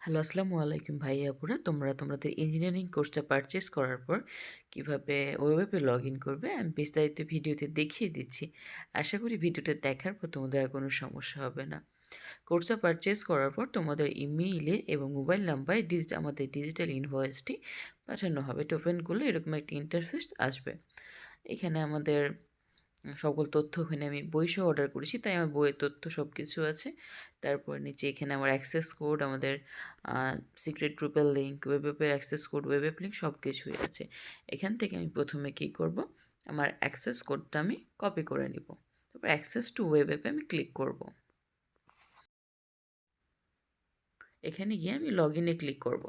Hello, আসসালামু আলাইকুম ভাইয়া আপুরা। তোমাদের ইঞ্জিনিয়ারিং কোর্সটা পারচেজ করার পর কিভাবে ওয়েবে লগইন করবে আমি বিস্তারিত ভিডিওতে দেখিয়ে দিচ্ছি। আশা করি ভিডিওটা দেখার পর তোমাদের আর কোনো সমস্যা হবে না। কোর্সটা পারচেজ করার পর তোমাদের ইমেইলে এবং মোবাইল নাম্বারে আমাদের ডিজিটাল ইনভয়েসটি পাঠানো হবে। এটা ওপেন করলে এরকম একটা ইন্টারফেস আসবে। এখানে আমাদের সকল তথ্য ওখানে আমি বইসহ অর্ডার করেছি, তাই আমার বইয়ের তথ্য সব কিছু আছে। তারপর নিচে এখানে আমার অ্যাক্সেস কোড, আমাদের সিক্রেট গ্রুপের লিঙ্ক, ওয়েব অ্যাপের access code, web app link সব কিছুই আছে। এখান থেকে আমি প্রথমে কী করব, আমার অ্যাক্সেস কোডটা আমি কপি করে নিব। তারপর অ্যাক্সেস টু ওয়েব অ্যাপে আমি ক্লিক করব। এখানে গিয়ে আমি লগ ইনে ক্লিক করব।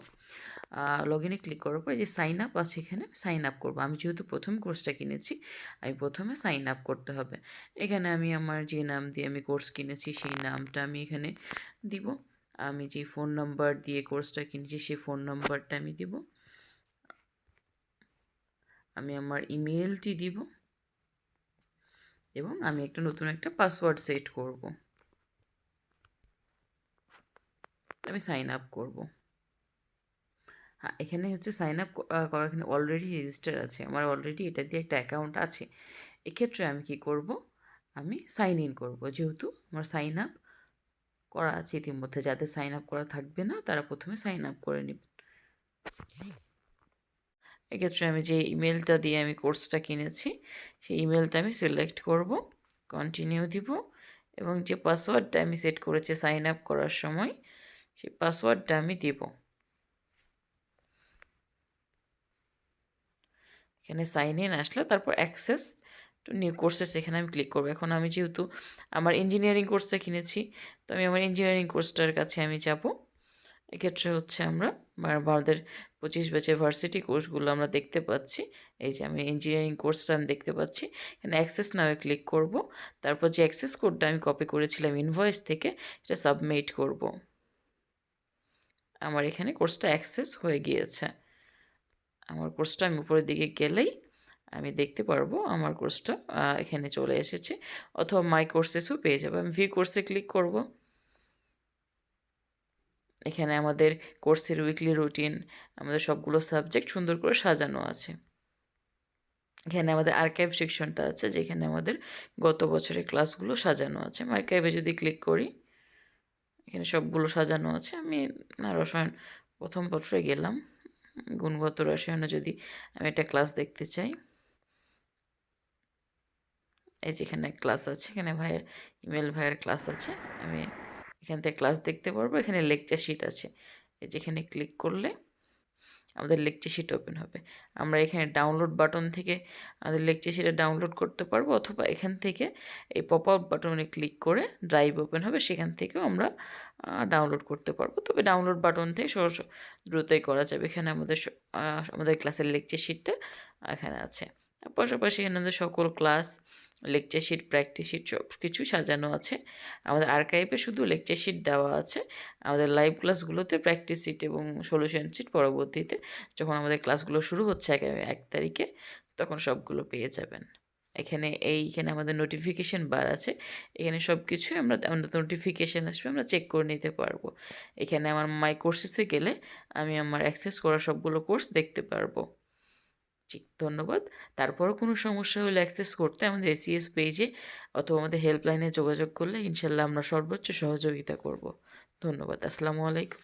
লগ ইনে ক্লিক করার পর যে সাইন আপ আছে, এখানে সাইন আপ করবো। আমি যেহেতু প্রথম কোর্সটা কিনেছি, আমি প্রথমে সাইন আপ করতে হবে। এখানে আমি আমার যে নাম দিয়ে আমি কোর্স কিনেছি সেই নামটা আমি এখানে দিব। আমি যে ফোন নাম্বার দিয়ে কোর্সটা কিনেছি সেই ফোন নাম্বারটা আমি দিব। আমি আমার ইমেলটি দিব এবং আমি নতুন একটা পাসওয়ার্ড সেট করব। আমি সাইন আপ করব। হ্যাঁ, এখানে হচ্ছে সাইন আপ করার এখানে অলরেডি রেজিস্টার আছে, আমার অলরেডি এটা দিয়ে একটা অ্যাকাউন্ট আছে। এক্ষেত্রে আমি কি করব, আমি সাইন ইন করব। যেহেতু আমার সাইন আপ করা আছে ইতিমধ্যে, যাদের সাইন আপ করা থাকবে না তারা প্রথমে সাইন আপ করে নেবে। এক্ষেত্রে আমি যে ইমেলটা দিয়ে আমি কোর্সটা কিনেছি সেই ইমেলটা আমি সিলেক্ট করব, কন্টিনিউ দিব এবং যে পাসওয়ার্ডটা আমি সেট করেছি সাইন আপ করার সময় সেই পাসওয়ার্ডটা আমি দিব। এখানে সাইন ইন আসলে তারপর অ্যাক্সেস টু নিউ কোর্সেস এখানে আমি ক্লিক করবো। এখন আমি যেহেতু আমার ইঞ্জিনিয়ারিং কোর্সটা কিনেছি, তো আমি আমার ইঞ্জিনিয়ারিং কোর্সটার কাছে আমি যাব। এক্ষেত্রে হচ্ছে আমরা আমাদের 25 ব্যাচের ভার্সিটি কোর্সগুলো আমরা দেখতে পাচ্ছি। এই যে আমি ইঞ্জিনিয়ারিং কোর্সটা আমি দেখতে পাচ্ছি। এখানে অ্যাক্সেস নাও ক্লিক করব। তারপর যে অ্যাক্সেস কোডটা আমি কপি করেছিলাম ইনভয়েস থেকে এটা সাবমিট করব। আমার এখানে কোর্সটা অ্যাক্সেস হয়ে গিয়েছে। আমার কোর্সটা আমি উপরের দিকে গেলেই আমি দেখতে পারবো আমার কোর্সটা এখানে চলে এসেছে, অথবা মাই কোর্সেসও পেয়ে যাবো। আমি ভিউ কোর্সে ক্লিক করব। এখানে আমাদের কোর্সের উইকলি রুটিন, আমাদের সবগুলো সাবজেক্ট সুন্দর করে সাজানো আছে। এখানে আমাদের আর্কাইভ সেকশনটা আছে, যেখানে আমাদের গত বছরের ক্লাসগুলো সাজানো আছে। আমি আর্কাইভে যদি ক্লিক করি, এখানে সবগুলো সাজানো আছে। আমি রসায়ন প্রথম পত্রে গেলাম, গুণগত রসায়নে যদি আমি একটা ক্লাস দেখতে চাই, এই যেখানে ক্লাস আছে, এখানে ভাইয়ের ইমেল ভাইয়ের ক্লাস আছে, আমি এখান থেকে ক্লাস দেখতে পারবো। এখানে লেকচার শিট আছে, এই যেখানে ক্লিক করলে আমাদের লেকচার শিট ওপেন হবে। আমরা এখানে ডাউনলোড বাটন থেকে আমাদের লেকচার শিটে ডাউনলোড করতে পারবো, অথবা এখান থেকে এই পপ আউট বাটনে ক্লিক করে ড্রাইভ ওপেন হবে, সেখান থেকেও আমরা ডাউনলোড করতে পারবো। তবে ডাউনলোড বাটন থেকে সহজ দ্রুতই করা যাবে। এখানে আমাদের ক্লাসের লেকচার শিটটা এখানে আছে। পাশাপাশি এখানে আমাদের সকল class, lecture sheet, practice sheet সব কিছু সাজানো আছে। আমাদের আর্কাইভে শুধু লেকচার শিট দেওয়া আছে। আমাদের লাইভ ক্লাসগুলোতে প্র্যাকটিস শিট এবং সলিউশন শিট পরবর্তীতে যখন আমাদের ক্লাসগুলো শুরু হচ্ছে 1 তারিখে, তখন সবগুলো পেয়ে যাবেন। এইখানে আমাদের নোটিফিকেশান বার আছে, এখানে সব কিছুই আমাদের নোটিফিকেশান আসবে, আমরা চেক করে নিতে পারবো। এখানে আমার মাই কোর্সেসে গেলে আমি আমার অ্যাক্সেস করা সবগুলো কোর্স দেখতে পারবো। জি, ধন্যবাদ। তারপরও কোনো সমস্যা হলে অ্যাক্সেস করতে আমাদের এসিএস পেজে অথবা আমাদের হেল্পলাইনে যোগাযোগ করলে ইনশাল্লাহ আমরা সর্বোচ্চ সহযোগিতা করব। ধন্যবাদ। আসসালামু আলাইকুম।